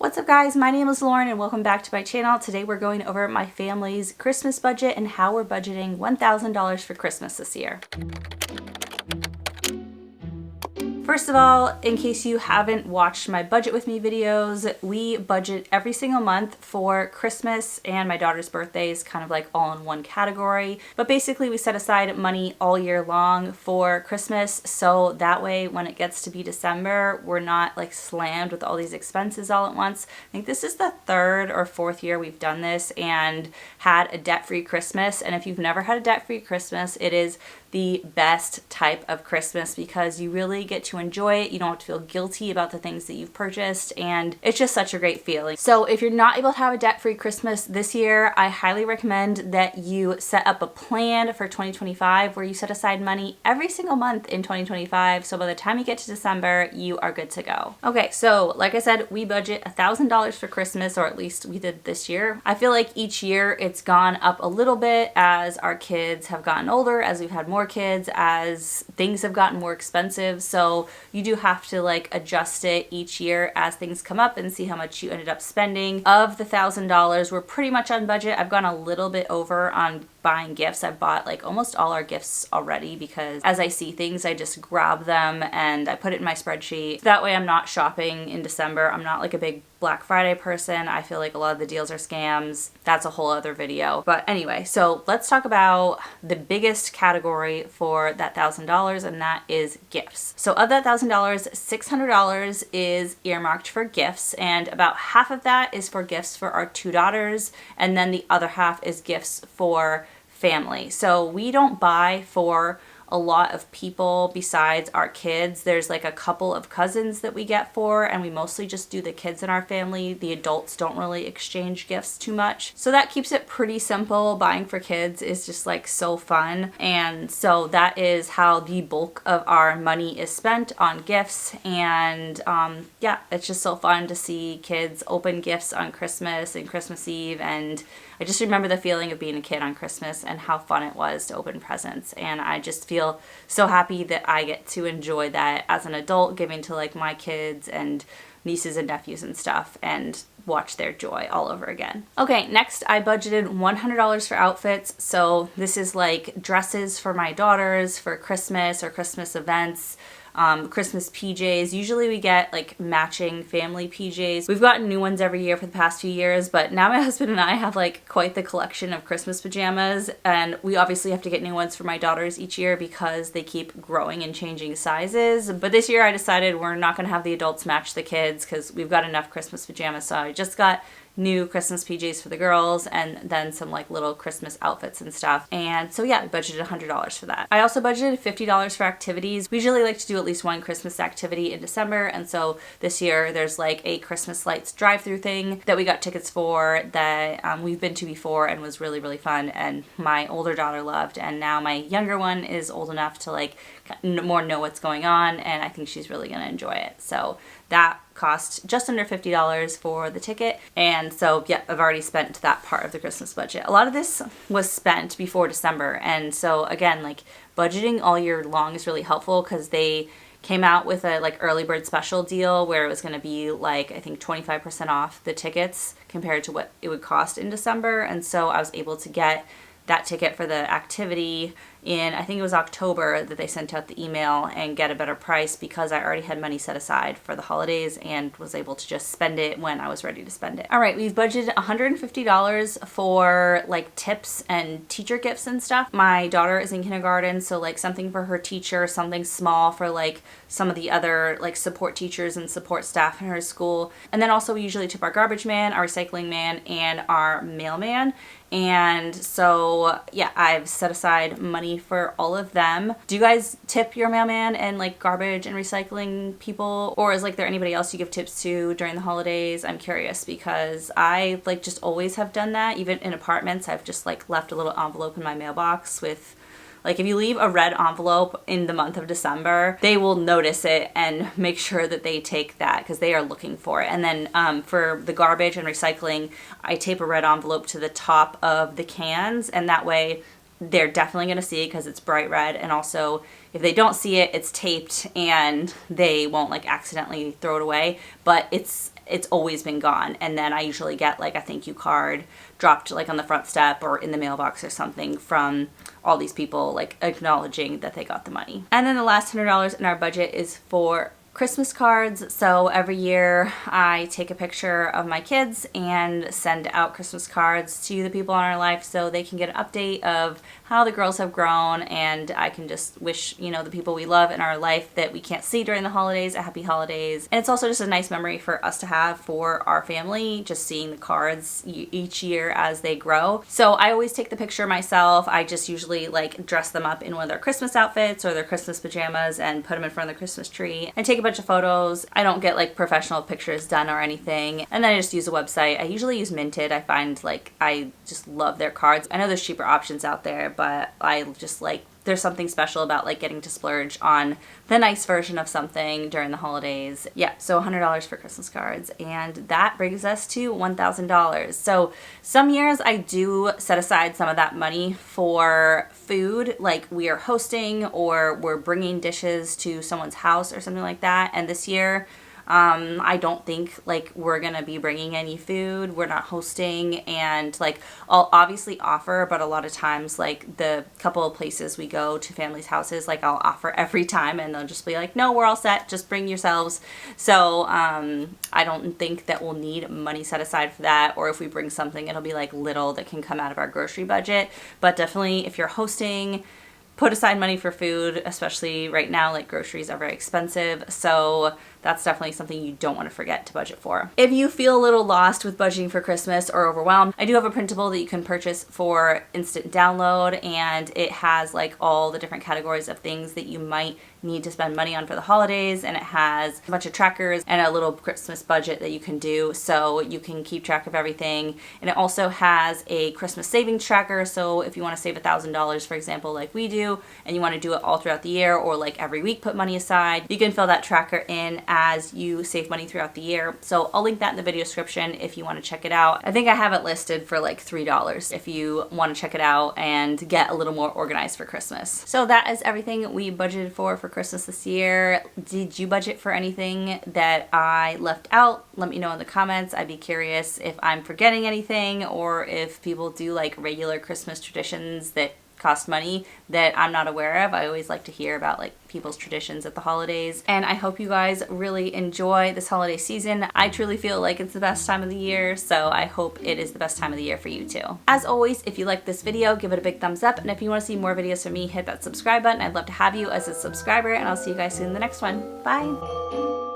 What's up guys, my name is Lauren and welcome back to my channel. Today we're going over my family's Christmas budget and how we're budgeting $1,000 for Christmas this year. First of all, in case you haven't watched my budget with me videos, we budget every single month for Christmas and my daughter's birthday is kind of like all in one category. But basically we set aside money all year long for Christmas, so that way when it gets to be December, we're not like slammed with all these expenses all at once. I think this is the third or fourth year we've done this and had a debt-free Christmas. And if you've never had a debt-free Christmas, it is the best type of Christmas because you really get to enjoy it. You don't have to feel guilty about the things that you've purchased, and it's just such a great feeling. So if you're not able to have a debt-free Christmas this year, I highly recommend that you set up a plan for 2025 where you set aside money every single month in 2025, so by the time you get to December, you are good to go. Okay, so like I said, we budget $1,000 for Christmas, or at least we did this year. I feel like each year it's gone up a little bit as our kids have gotten older, as we've had more kids, as things have gotten more expensive, so you do have to like adjust it each year as things come up and see how much you ended up spending. Of the $1,000, we're pretty much on budget. I've gone a little bit over on buying gifts. I've bought like almost all our gifts already because as I see things, I just grab them and I put it in my spreadsheet. That way I'm not shopping in December. I'm not like a big Black Friday person. I feel like a lot of the deals are scams. That's a whole other video. But anyway, so let's talk about the biggest category for that $1,000, and that is gifts. So of that $1,000, $600 is earmarked for gifts, and about half of that is for gifts for our two daughters, and then the other half is gifts for family. So we don't buy for a lot of people besides our kids. There's like a couple of cousins that we get for, and we mostly just do the kids in our family. The adults don't really exchange gifts too much. So that keeps it pretty simple. Buying for kids is just like so fun. And so that is how the bulk of our money is spent on gifts. And yeah, it's just so fun to see kids open gifts on Christmas and Christmas Eve. And I just remember the feeling of being a kid on Christmas and how fun it was to open presents. And I just feel so happy that I get to enjoy that as an adult, giving to like my kids and nieces and nephews and stuff, and watch their joy all over again. Okay, next I budgeted $100 for outfits. So this is like dresses for my daughters for Christmas or Christmas events. Christmas PJs. Usually we get like matching family PJs. We've gotten new ones every year for the past few years, but now my husband and I have like quite the collection of Christmas pajamas, and we obviously have to get new ones for my daughters each year because they keep growing and changing sizes. But this year I decided we're not gonna have the adults match the kids because we've got enough Christmas pajamas, so I just got new Christmas PJs for the girls and then some like little Christmas outfits and stuff. And so yeah, I budgeted $100 for that. I also budgeted $50 for activities. We usually like to do at least one Christmas activity in December, and so this year there's like a Christmas lights drive-through thing that we got tickets for that we've been to before and was really, really fun, and my older daughter loved, and now my younger one is old enough to like more know what's going on, and I think she's really gonna enjoy it. So that cost just under $50 for the ticket. And so yeah, I've already spent that part of the Christmas budget. A lot of this was spent before December, and so again, like budgeting all year long is really helpful because they came out with a like early bird special deal where it was going to be like I think 25% off the tickets compared to what it would cost in December. And so I was able to get that ticket for the activity in, I think it was October that they sent out the email, and get a better price because I already had money set aside for the holidays and was able to just spend it when I was ready to spend it. All right, we've budgeted $150 for like tips and teacher gifts and stuff. My daughter is in kindergarten, so like something for her teacher, something small for like some of the other like support teachers and support staff in her school. And then also we usually tip our garbage man, our recycling man, and our mailman. And so yeah, I've set aside money for all of them. Do you guys tip your mailman and like garbage and recycling people, or is like there anybody else you give tips to during the holidays? I'm curious because I like just always have done that. Even in apartments, I've just like left a little envelope in my mailbox with like if you leave a red envelope in the month of December, they will notice it and make sure that they take that because they are looking for it. And then for the garbage and recycling, I tape a red envelope to the top of the cans, and that way they're definitely going to see it because it's bright red, and also if they don't see it, it's taped and they won't like accidentally throw it away. But it's it's always been gone. And then I usually get like a thank you card dropped like on the front step or in the mailbox or something from all these people like acknowledging that they got the money. And then the last $100 in our budget is for Christmas cards. So every year I take a picture of my kids and send out Christmas cards to the people in our life so they can get an update of how the girls have grown, and I can just wish, you know, the people we love in our life that we can't see during the holidays a happy holidays. And it's also just a nice memory for us to have for our family, just seeing the cards each year as they grow. So I always take the picture myself. I just usually like dress them up in one of their Christmas outfits or their Christmas pajamas and put them in front of the Christmas tree and take a bunch of photos. I don't get like professional pictures done or anything. And then I just use a website. I usually use Minted. I find like I just love their cards. I know there's cheaper options out there, but I just like, there's something special about like getting to splurge on the nice version of something during the holidays. Yeah, so $100 for Christmas cards. And that brings us to $1,000. So some years I do set aside some of that money for food, like we are hosting or we're bringing dishes to someone's house or something like that. And this year, I don't think like we're gonna be bringing any food. We're not hosting, and like I'll obviously offer, but a lot of times like the couple of places we go to families' houses, like I'll offer every time and they'll just be like, no, we're all set, just bring yourselves. So I don't think that we'll need money set aside for that, or if we bring something, it'll be like little that can come out of our grocery budget. But definitely if you're hosting, put aside money for food, especially right now, like groceries are very expensive. So that's definitely something you don't want to forget to budget for. If you feel a little lost with budgeting for Christmas or overwhelmed, I do have a printable that you can purchase for instant download, and it has like all the different categories of things that you might need to spend money on for the holidays, and it has a bunch of trackers and a little Christmas budget that you can do so you can keep track of everything. And it also has a Christmas savings tracker, so if you want to save $1,000 for example like we do, and you want to do it all throughout the year or like every week put money aside, you can fill that tracker in as you save money throughout the year. So I'll link that in the video description if you want to check it out. I think I have it listed for like $3 if you want to check it out and get a little more organized for Christmas. So that is everything we budgeted for Christmas this year. Did you budget for anything that I left out? Let me know in the comments. I'd be curious if I'm forgetting anything, or if people do like regular Christmas traditions that cost money that I'm not aware of. I always like to hear about like people's traditions at the holidays. And I hope you guys really enjoy this holiday season. I truly feel like it's the best time of the year, so I hope it is the best time of the year for you too. As always, if you like this video, give it a big thumbs up, and if you want to see more videos from me, hit that subscribe button. I'd love to have you as a subscriber, and I'll see you guys soon in the next one. Bye!